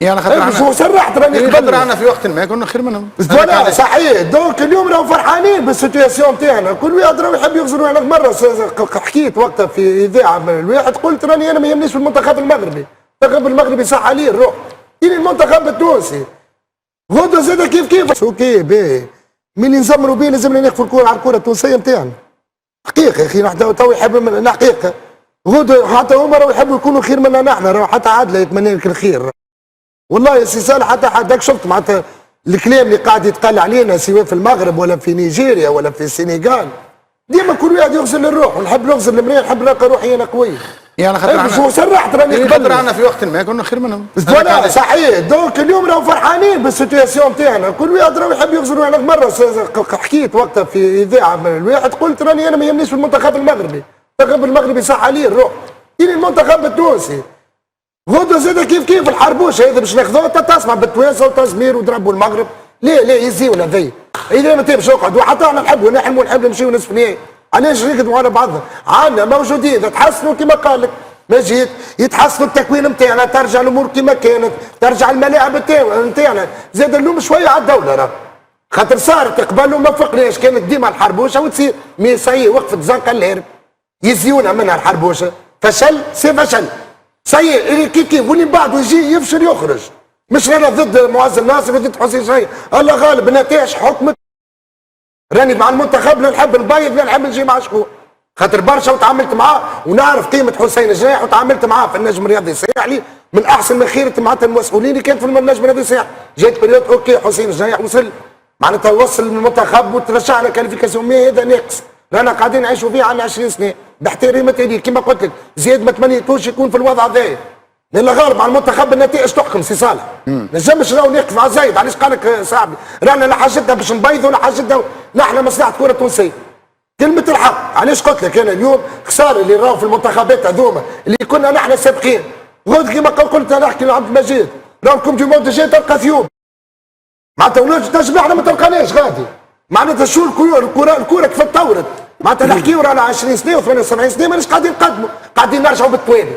يعني خاطر هو سرحت راني قبل رانا في وقت ما كنا خير منهم. فوالا صحيح. دونك اليوم راهو فرحانين بالسيتياسيون تاعنا، كل واحد راهو يحب يغزر. انا مره حكيت وقتها في اذاعه من الواحد، قلت راني انا ما يهمنيش في المنتخب المغربي، المنتخب المغربي صح عليه الروح، يجي المنتخب التونسي غدا زاد كيف اوكي باهي من نزمروا بيه لازمنا ناخذوا الكره على الكره التونسيه نتاعنا. حقيقه يا اخي نحن تو يحب من حقيقه غدا حتى هما راهو يحبوا يكونوا خير منا نحن، راهو حتى عادله يتمنى لك الخير. والله يا سي صالح حتى حداك شفت معناتها الكلام اللي قاعد يتقال علينا سواء في المغرب ولا في نيجيريا ولا في السنغال، ديما كل واحد يغزل للروح، ونحب نغزل المريض، نحب نلقى روحي انا قويه. يعني خاطر سرحت راني قبل رانا في وقت ما كنا خير منهم. فوالا صحيح. دونك اليوم راهو فرحانين بالسيتياسيون تاعنا، كل واحد راهو يحب يغزر. انا مره حكيت وقتها في اذاعه من الواحد، قلت راني انا ما يهمنيش في المنتخب المغربي، المنتخب المغربي صح عليه الروح، يجي المنتخب التونسي غدا زاد كيف الحربوش هذا باش ناخذوه. تسمع بالتوانسه وتزمير وضربوا المغرب، ليه يزيونا ذي اذا ما تبش نقعدوا. حتى احنا نحبوا نحب نمشيو نصف نهائي، علاش نقعدوا على بعضنا؟ عندنا موجودين تحسنوا كما قال لك مجيد، يتحسنوا التكوين نتاعنا، ترجع الامور كما كانت، ترجع الملاعب نتاعنا، زاد اللوم شويه على الدوله راه خاطر صارت قبل وما وفقناش، كانت ديما الحربوشه وتصير مي صحيح وقفت زنقه الهرب يزيونا منها الحربوشه، فشل سي فشل صحيح اللي كيف واللي بعده يجي يفشل يخرج. مش رانا ضد معز الناصر وضد حسين شريف، الله غالب النتائج حكمت. راني مع المنتخب لا نحب نبيض لا نحب نجي مع شكون، خاطر برشا وتعاملت معاه ونعرف قيمه حسين الجناح، وتعاملت معاه في النجم الرياضي الساحلي من احسن من خيره معناتها المسؤولين اللي كانت في النجم الرياضي الساحلي. جات بريود اوكي حسين الجناح وصل معناتها وصل للمنتخب وترشح على كاليفيكاسيون، هذا ناقص رانا قاعدين نعيشوا فيه عندنا 20 سنه باحترامي ليه كما قلت لك. زياد ما تمنيتوش يكون في الوضع ذا، لان غالب على المنتخب النتائج تحكم سي صالح. نجمش راهو نقف على زايد، علاش قال لك صاحبي رانا لا حاجتنا باش نبيضوا ولا حاجتنا نحن مصلحه كره تونسيه. كلمه الحق، علاش قلت لك انا اليوم خساره اللي راهو في المنتخبات هذوما اللي كنا نحن سابقين. غد كما قلت انا نحكي لعبد المجيد راهو كوم دو موند جاي تلقى ثيوب معناتها ولاد تشبعنا ما تلقاناش غادي، معناتها شو الكره كيف تطورت معناتها نحكيو رانا 20 سنه و78 سنه ماناش قاعدين نقدموا، قاعدين نرجعوا بالتوالي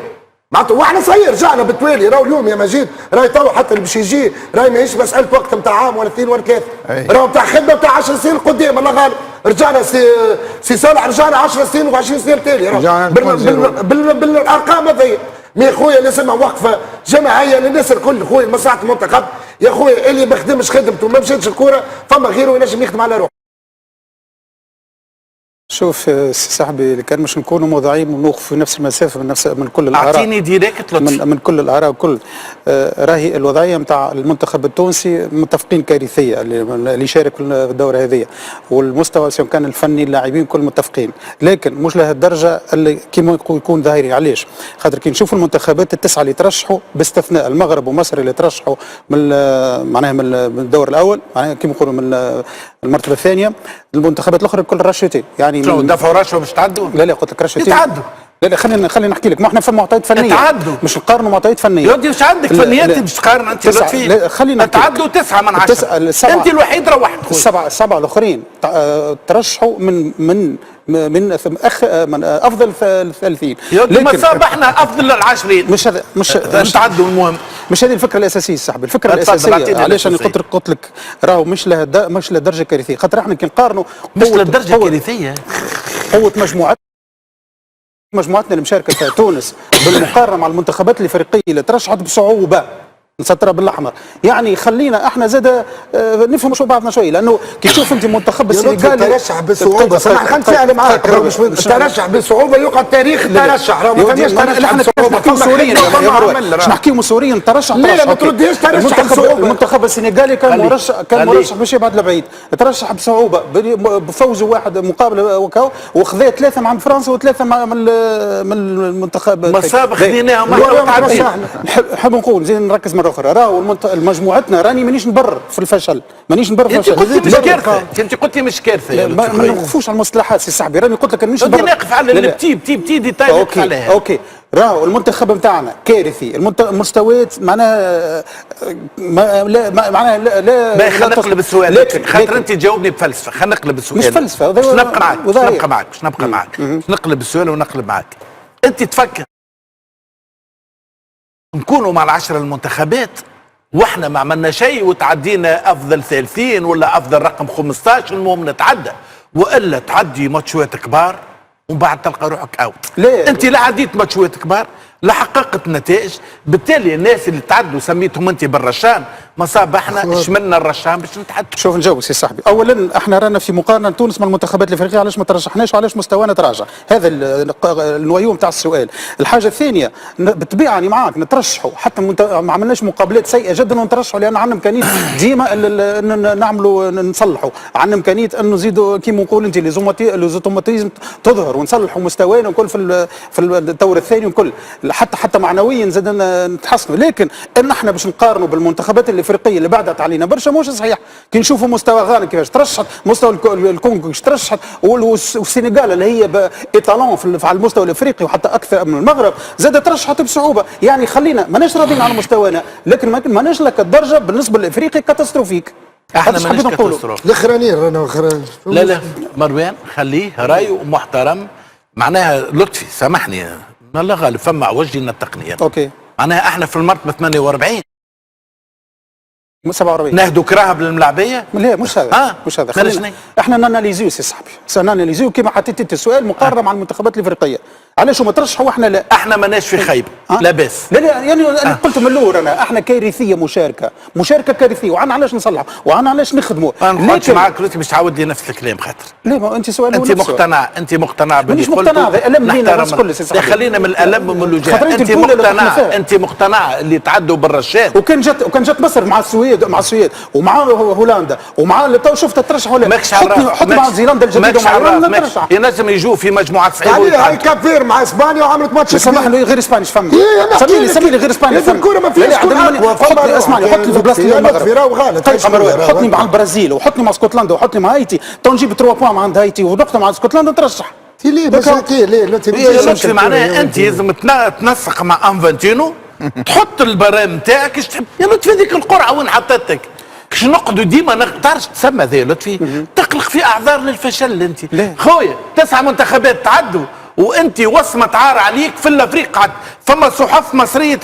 معناتها، واحنا صغير رجعنا بالتوالي. راهو اليوم يا مجيد راهي تو حتى اللي باش يجي راهي ماهيش مساله وقت نتاع عام ولا اثنين ولا ثلاثه، راهو نتاع خدمه نتاع 10 سنين قدام الله غالب. رجعنا سي صالح رجعنا 10 سنين و20 سنه تالي بالارقام هذيا. مي خويا لازمها وقفه جماعيه للناس الكل خويا مصلحه المنتخب يا خويا، اللي ما خدمش خدمته ما مشاتش الكوره فما غيره ينجم يخدم على روحه. شوف سي صاحبي اللي كان مش نكونوا موضوعين ونوقفوا في نفس المسافه من كل الاراء. اعطيني ديريكت من كل الاراء وكل راهي الوضعيه نتاع المنتخب التونسي متفقين كارثيه اللي شارك في الدوره هذه، والمستوى سواء كان الفني اللاعبين كل متفقين، لكن مش لهالدرجه اللي كيما يكون ظاهري. علاش؟ خاطر كي نشوفوا المنتخبات التسعه اللي ترشحوا باستثناء المغرب ومصر اللي ترشحوا من معناها من الدور الاول معناها كيما نقولوا من المرتبه الثانيه، المنتخبات الاخرى كل رشتين يعني دفعوا رشوه باش تعدوا؟ لا قلت لك رشتين يتعدوا. لا خلينا نحكي لك، ما احنا في معطيات فنيه تعدوا مش نقارنوا معطيات فنيه. يا ودي مش عندك فنيات باش تقارن انت لطفي. خلينا تعدوا 9 من 10 انت الوحيد روحت. السبعه الاخرين ترشحوا من افضل الثالثين. لكن ما صاب احنا افضل ال20 مش هذا مش تعدوا. المهم مش هذه الفكره الاساسيه صاحبي. الفكره الاساسيه علاش انا قلت لك راهو مش لدرجه كارثيه، خاطر احنا كي نقارنوا مش لدرجه كارثيه قوه مجموعتنا المشاركه في تونس بالمقارنه مع المنتخبات الافريقيه اللي ترشحت بصعوبه نسطرها بالاحمر، يعني خلينا احنا زاد نفهم شو بعضنا شوي، لانه كي تشوف انت منتخب السنغال ترشح بصعوبه سامح نتفاعل معاك ترشح بصعوبه يقعد تاريخ ترشح راهو ما فماش ترشح بصعوبه سوريا باش نحكيو سوريا ترشح لا ما ترديش ترشح بصعوبه. المنتخب السنغالي كان مرشح باش يبعد لبعيد، ترشح بصعوبه بفوزه واحد مقابله وكاو وخذا 3 مع فرنسا و3 من المنتخب مصاب خذيناهم نحب نقول زين نركز مره اخرى. راهو مجموعتنا راني مانيش نبرر في الفشل، مانيش نبرر في الفشل. انت قلتي مش كارثه، انت قلتي مش كارثه. ما نوقفوش على المصطلحات سي صاحبي، راني قلت لك مانيش نبرر. نقف على البتي ديتاي نقف عليها. اوكي راهو المنتخب نتاعنا كارثي، المستويات معناها معناها لا خلينا نقلب السؤال خاطر انت تجاوبني بفلسفه. خلينا نقلب السؤال مش فلسفه باش نبقى معك نقلب السؤال ونقلب معك. انت تفكر نكونوا مع ال10 المنتخبات واحنا ما عملنا شيء وتعدينا افضل 30 ولا افضل رقم 15، المهم نتعدى، والا تعدي ماتشوات كبار ومن بعد تلقى روحك اوت. انت لا عديت ماتشوات كبار لا حققت نتائج، بالتالي الناس اللي تعدوا سميتهم انت بالرشان، مصاب احنا شملنا الرشان باش نتعدوا. شوف نجاوب سي صاحبي، اولا احنا رانا في مقارنه تونس مع المنتخبات الافريقيه، علاش ما ترشحناش وعلاش مستوانا تراجع، هذا النويو نتاع السؤال. الحاجه الثانيه بالطبيعه انا معاك نترشحوا، حتى ما عملناش مقابلات سيئه جدا ونترشحوا، لان عندنا امكانيه ديما نعملوا نصلحوا، عندنا امكانيه انه نزيدوا كيما نقول انت ليزوتوماتيزم تظهر ونصلحوا مستوانا وكل في الدور الثاني وكل حتى معنويا زاد نتحسنوا. لكن ان احنا باش نقارنوا بالمنتخبات الافريقيه اللي بعدت علينا برشا مش صحيح. كي نشوفوا مستوى غانا كيفاش ترشحت، مستوى الكونغو كيفاش ترشحت، والسنغال اللي هي ايطالون على المستوى الافريقي وحتى اكثر من المغرب زاد ترشحت بصعوبه. يعني خلينا ماناش راضيين على مستوانا، لكن ماناش لك الدرجه بالنسبه للافريقي كاتاستروفيك. احنا ماناش كاتاستروف الاخرانيين رانا لا مروان خليه رايه محترم. معناها لطفي سامحني الله غالب فما عوج لنا التقنيه. اوكي معناها احنا في المرتبه 48 47 نهدوا كراهه بالملاعبيه؟ لا مش هذا مش هذا. خلينا احنا ناناليزيو سي صاحبي، سناناليزيو كما حطيت انت السؤال مقارنه مع المنتخبات الافريقيه. علاش ما ترشحوا واحنا لا؟ احنا ماناش في خيب لا باس. لا يعني انا قلت من الاول احنا كارثيه مشاركه كارثيه، وعنا علاش نصلحوا وعنا علاش نخدموا. انا ما نقعدش معاك باش تعاود لي نفس الكلام خاطر لا ما انت سؤال انت مقتنع مانيش مقتنع. الم لينا الناس كل خلينا من الالم ومن الوجاع. انت مقتنع اللي تعدوا بالرشاد. وكان جت مصر مع السويد ومع هولندا ومع تو شفت ترشح ولا حطني مع زيلندا الجديده ومع ترشح. ينجم يجوا في مجموعه صعيبه يعني كافير مع اسبانيا وعملت ماتش سامحني غير اسبانيا فما سمي لي غير اسبانيا فما الكوره ما فيهاش حطني اسمعني حطني في بلاصه المغرب طيب حطني مع البرازيل وحطني مع اسكتلندا وحطني مع هايتي تو نجيب 3 بوان مع هايتي ونقطه مع اسكتلندا نترشح. ليه بس ليه معناها انت لازم تنسق مع انفانتينو تحط البرام نتاعك ايش تحب. يا لطفي هذيك القرعه وين حطيتك؟ كش نقعدوا ديما تعرفش تسمى ذي لطفي تقلق في اعذار للفشل. انت خويا 9 منتخبات تعدوا وانت وصمه عار عليك في الافريق. فما صحف مصريه